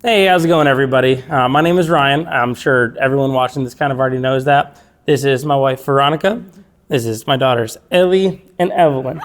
Hey, how's it going, everybody? My name is Ryan. I'm sure everyone watching this kind of already knows that. This is my wife, Veronica. This is my daughters, Ellie and Evelyn.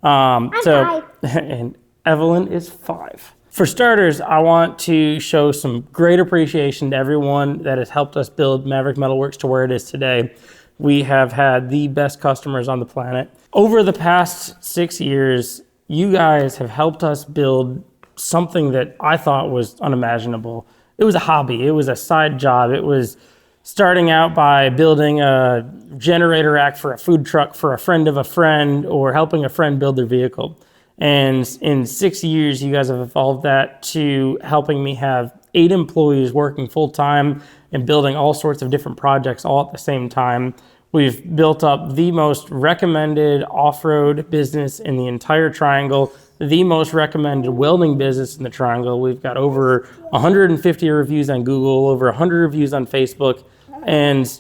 And Evelyn is 5. For starters, I want to show some great appreciation to everyone that has helped us build Maverick Metalworks to where it is today. We have had the best customers on the planet. Over the past 6 years, you guys have helped us build something that I thought was unimaginable. It was a hobby. It was a side job. It was starting out by building a generator rack for a food truck for a friend of a friend, or helping a friend build their vehicle. And in 6 years, you guys have evolved that to helping me have 8 employees working full time and building all sorts of different projects all at the same time. We've built up the most recommended off-road business in the entire triangle, the most recommended welding business in the triangle. We've got over 150 reviews on Google, over 100 reviews on Facebook, and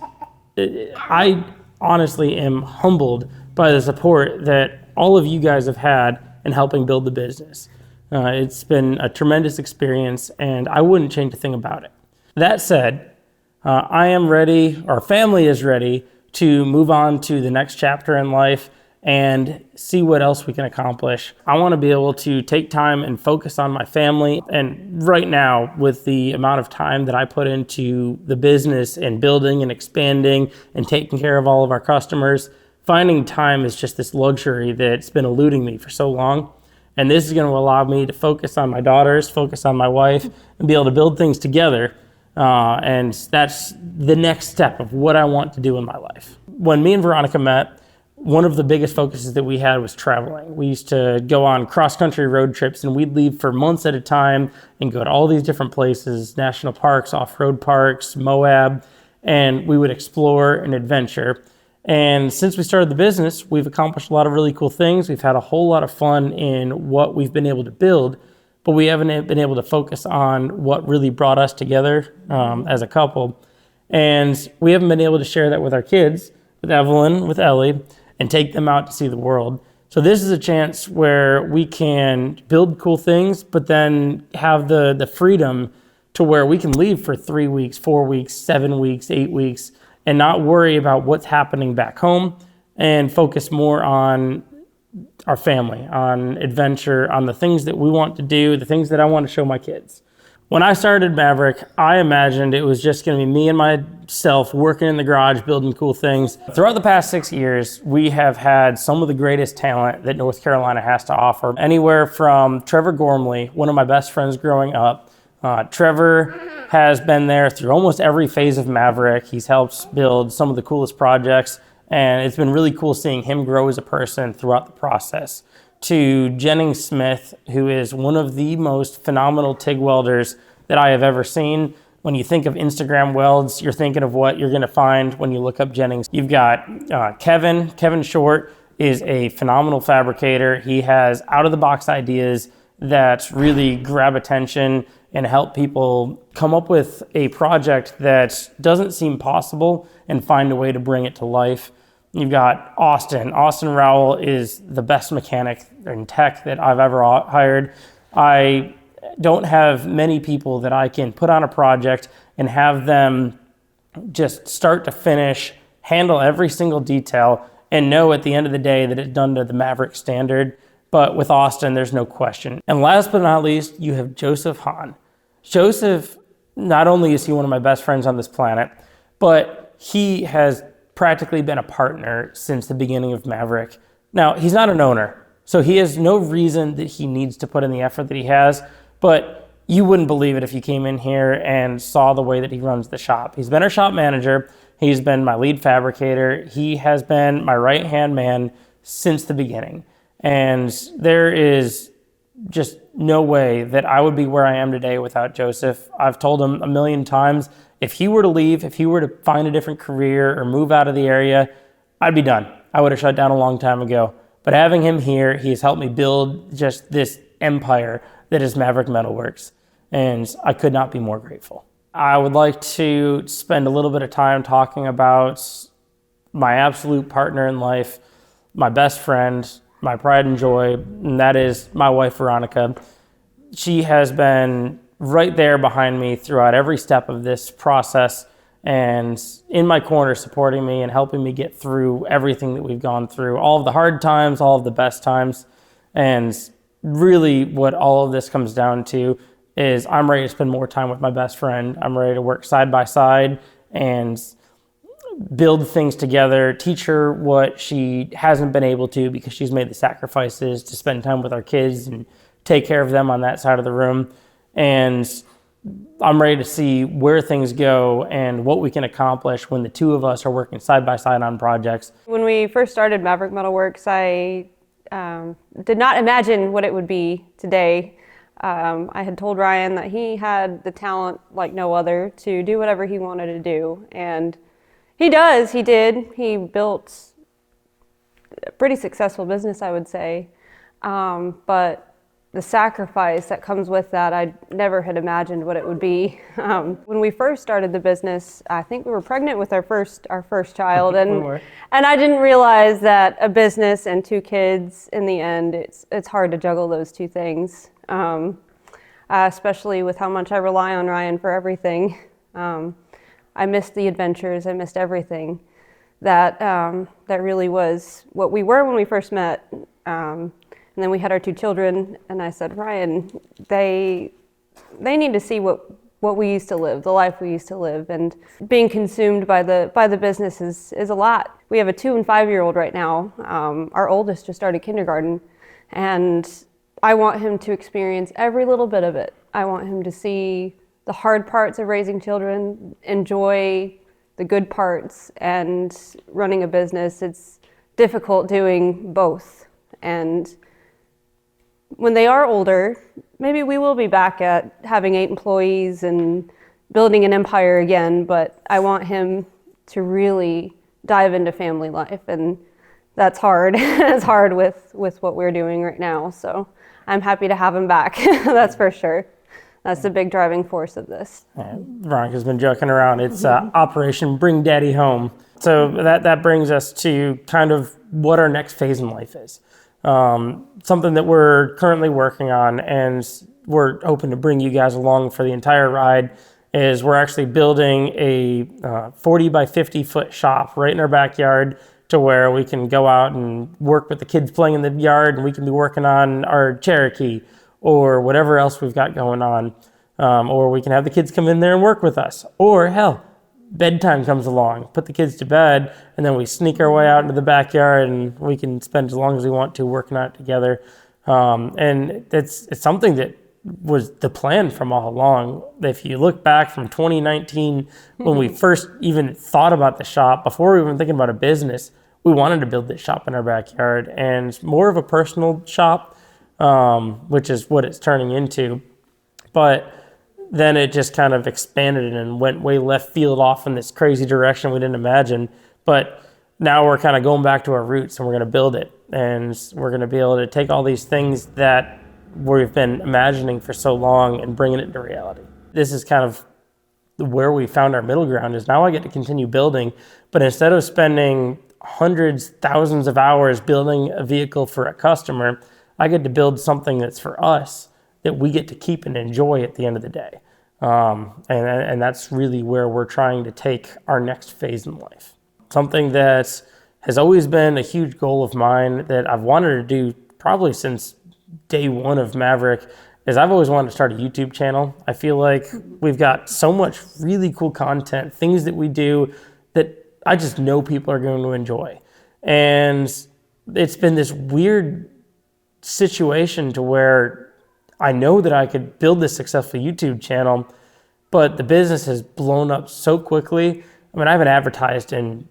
I honestly am humbled by the support that all of you guys have had in helping build the business. It's been a tremendous experience, and I wouldn't change a thing about it. That said, I am ready, our family is ready to move on to the next chapter in life and see what else we can accomplish. I want to be able to take time and focus on my family. And right now, with the amount of time that I put into the business and building and expanding and taking care of all of our customers, finding time is just this luxury that's been eluding me for so long. And this is going to allow me to focus on my daughters, focus on my wife, and be able to build things together. And that's the next step of what I want to do in my life. When me and Veronica met, one of the biggest focuses that we had was traveling. We used to go on cross-country road trips, and we'd leave for months at a time and go to all these different places, national parks, off-road parks, Moab, and we would explore and adventure. And since we started the business, we've accomplished a lot of really cool things. We've had a whole lot of fun in what we've been able to build, but we haven't been able to focus on what really brought us together as a couple. And we haven't been able to share that with our kids, with Evelyn, with Ellie, and take them out to see the world. So this is a chance where we can build cool things, but then have the freedom to where we can leave for 3 weeks, 4 weeks, 7 weeks, 8 weeks, and not worry about what's happening back home, and focus more on our family, on adventure, on the things that we want to do, the things that I want to show my kids. When I started Maverick, I imagined it was just going to be me and myself working in the garage, building cool things. Throughout the past 6 years, we have had some of the greatest talent that North Carolina has to offer. Anywhere from Trevor Gormley, one of my best friends growing up. Trevor has been there through almost every phase of Maverick. He's helped build some of the coolest projects, and it's been really cool seeing him grow as a person throughout the process. To Jennings Smith, who is one of the most phenomenal TIG welders that I have ever seen. When you think of Instagram welds, you're thinking of what you're going to find when you look up Jennings. You've got Kevin Short is a phenomenal fabricator. He has out-of-the-box ideas that really grab attention and help people come up with a project that doesn't seem possible and find a way to bring it to life. You've got Austin. Austin Rowell is the best mechanic and tech that I've ever hired. I don't have many people that I can put on a project and have them just start to finish, handle every single detail, and know at the end of the day that it's done to the Maverick standard. But with Austin, there's no question. And last but not least, you have Joseph Hahn. Joseph, not only is he one of my best friends on this planet, but he has practically been a partner since the beginning of Maverick. Now, he's not an owner, so he has no reason that he needs to put in the effort that he has, but you wouldn't believe it if you came in here and saw the way that he runs the shop. He's been our shop manager. He's been my lead fabricator. He has been my right-hand man since the beginning. And there is just no way that I would be where I am today without Joseph. I've told him a million times, if he were to leave, if he were to find a different career or move out of the area, I'd be done. I would have shut down a long time ago. But having him here, he has helped me build just this empire that is Maverick Metalworks. And I could not be more grateful. I would like to spend a little bit of time talking about my absolute partner in life, my best friend, my pride and joy, and that is my wife, Veronica. She has been right there behind me throughout every step of this process and in my corner supporting me and helping me get through everything that we've gone through, all of the hard times, all of the best times. And really what all of this comes down to is I'm ready to spend more time with my best friend. I'm ready to work side by side and build things together, teach her what she hasn't been able to because she's made the sacrifices to spend time with our kids and take care of them on that side of the room. And I'm ready to see where things go and what we can accomplish when the two of us are working side by side on projects. When we first started Maverick Metalworks, I did not imagine what it would be today. I had told Ryan that he had the talent like no other to do whatever he wanted to do. And he did. He built a pretty successful business, I would say. But the sacrifice that comes with that, I never had imagined what it would be. When we first started the business, I think we were pregnant with our first child, and I didn't realize that a business and 2 kids, in the end, it's hard to juggle those 2 things, especially with how much I rely on Ryan for everything. I missed the adventures. I missed everything. That really was what we were when we first met. And then we had our 2 children, and I said, Ryan, they need to see what we used to live, the life we used to live, and being consumed by the business is a lot. We have a 2- and 5-year-old right now. Our oldest just started kindergarten, and I want him to experience every little bit of it. I want him to see the hard parts of raising children, enjoy the good parts, and running a business. It's difficult doing both. And when they are older, maybe we will be back at having 8 employees and building an empire again, but I want him to really dive into family life, and that's hard. It's hard with what we're doing right now, so I'm happy to have him back, that's for sure. That's the big driving force of this. Veronica's been joking around. It's Operation Bring Daddy Home. So that brings us to kind of what our next phase in life is. Something that we're currently working on, and we're hoping to bring you guys along for the entire ride, is we're actually building a 40 by 50 foot shop right in our backyard to where we can go out and work with the kids playing in the yard, and we can be working on our Cherokee or whatever else we've got going on. Or we can have the kids come in there and work with us. Or hell, bedtime comes along, put the kids to bed, and then we sneak our way out into the backyard and we can spend as long as we want to working on it together. And it's something that was the plan from all along. If you look back from 2019, when we first even thought about the shop, before we were even thinking about a business, we wanted to build this shop in our backyard, and more of a personal shop, which is what it's turning into. But then it just kind of expanded and went way left field off in this crazy direction we didn't imagine. But now we're kind of going back to our roots, and we're going to build it. And we're going to be able to take all these things that we've been imagining for so long and bringing it into reality. This is kind of where we found our middle ground, is now I get to continue building, but instead of spending hundreds, thousands of hours building a vehicle for a customer, I get to build something that's for us, that we get to keep and enjoy at the end of the day. And that's really where we're trying to take our next phase in life. Something that has always been a huge goal of mine that I've wanted to do probably since day one of Maverick is I've always wanted to start a YouTube channel. I feel like we've got so much really cool content, things that we do that I just know people are going to enjoy. And it's been this weird situation to where I know that I could build this successful YouTube channel, but the business has blown up so quickly. I mean, I haven't advertised in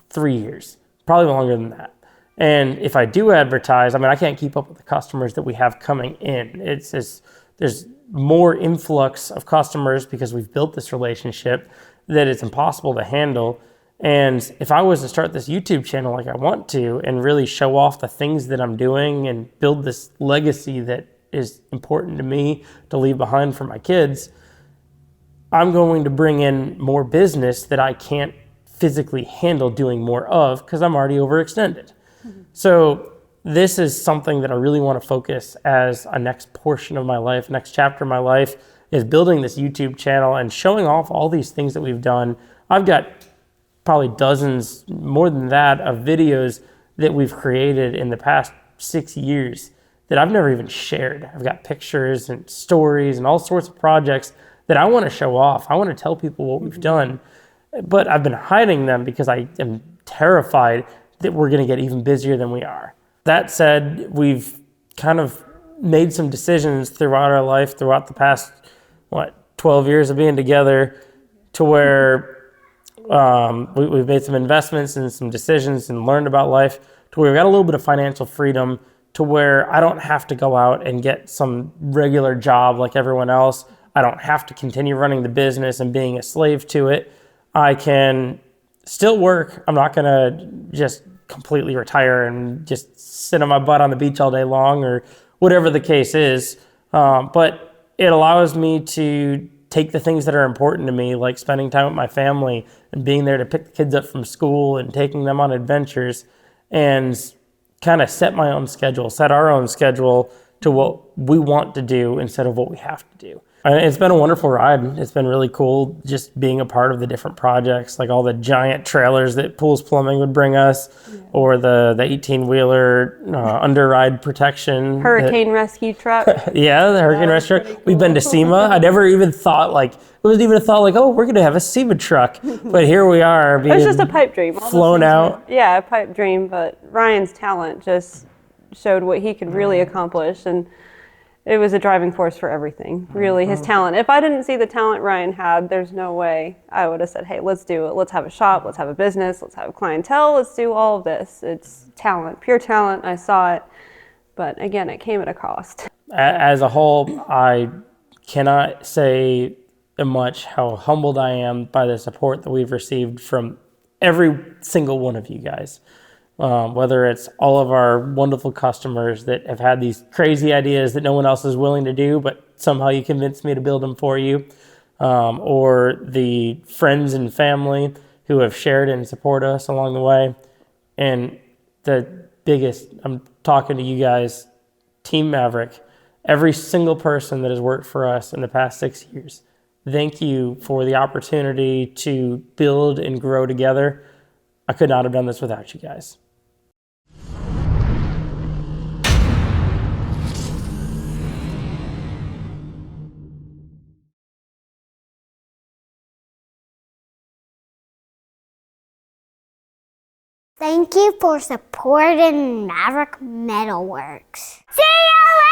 3 years, probably longer than that. And if I do advertise, I mean, I can't keep up with the customers that we have coming in. It's just, there's more influx of customers because we've built this relationship that it's impossible to handle. And if I was to start this YouTube channel like I want to and really show off the things that I'm doing and build this legacy that is important to me to leave behind for my kids, I'm going to bring in more business that I can't physically handle doing more of because I'm already overextended. Mm-hmm. So this is something that I really want to focus as a next portion of my life, next chapter of my life, is building this YouTube channel and showing off all these things that we've done. I've got probably dozens, more than that, of videos that we've created in the past 6 years that I've never even shared. I've got pictures and stories and all sorts of projects that I want to show off. I want to tell people what we've done, but I've been hiding them because I am terrified that we're going to get even busier than we are. That said, we've kind of made some decisions throughout our life, throughout the past, 12 years of being together, to where we've made some investments and some decisions and learned about life, to where we've got a little bit of financial freedom, to where I don't have to go out and get some regular job like everyone else. I don't have to continue running the business and being a slave to it. I can still work. I'm not gonna just completely retire and just sit on my butt on the beach all day long or whatever the case is. But it allows me to take the things that are important to me, like spending time with my family and being there to pick the kids up from school and taking them on adventures, and kind of set my own schedule, set our own schedule to what we want to do instead of what we have to do. And it's been a wonderful ride. It's been really cool just being a part of the different projects, like all the giant trailers that Pools Plumbing would bring us, or the 18-wheeler under-ride protection. Hurricane rescue truck. Yeah, the hurricane rescue truck. We've been to SEMA. I never even thought it wasn't even a thought like, oh, we're going to have a SEMA truck. But here we are. It was just a pipe dream. Flown out. Yeah, a pipe dream, but Ryan's talent just showed what he could really accomplish, and it was a driving force for everything, really, his talent. If I didn't see the talent Ryan had, there's no way I would have said, hey, let's do it. Let's have a shop, let's have a business, let's have a clientele, let's do all of this. It's talent, pure talent. I saw it, but again, it came at a cost. As a whole, I cannot say much how humbled I am by the support that we've received from every single one of you guys. Whether it's all of our wonderful customers that have had these crazy ideas that no one else is willing to do, but somehow you convinced me to build them for you, or the friends and family who have shared and support us along the way. And the biggest, I'm talking to you guys, Team Maverick, every single person that has worked for us in the past 6 years. Thank you for the opportunity to build and grow together. I could not have done this without you guys. Thank you for supporting Maverick Metalworks. See you later!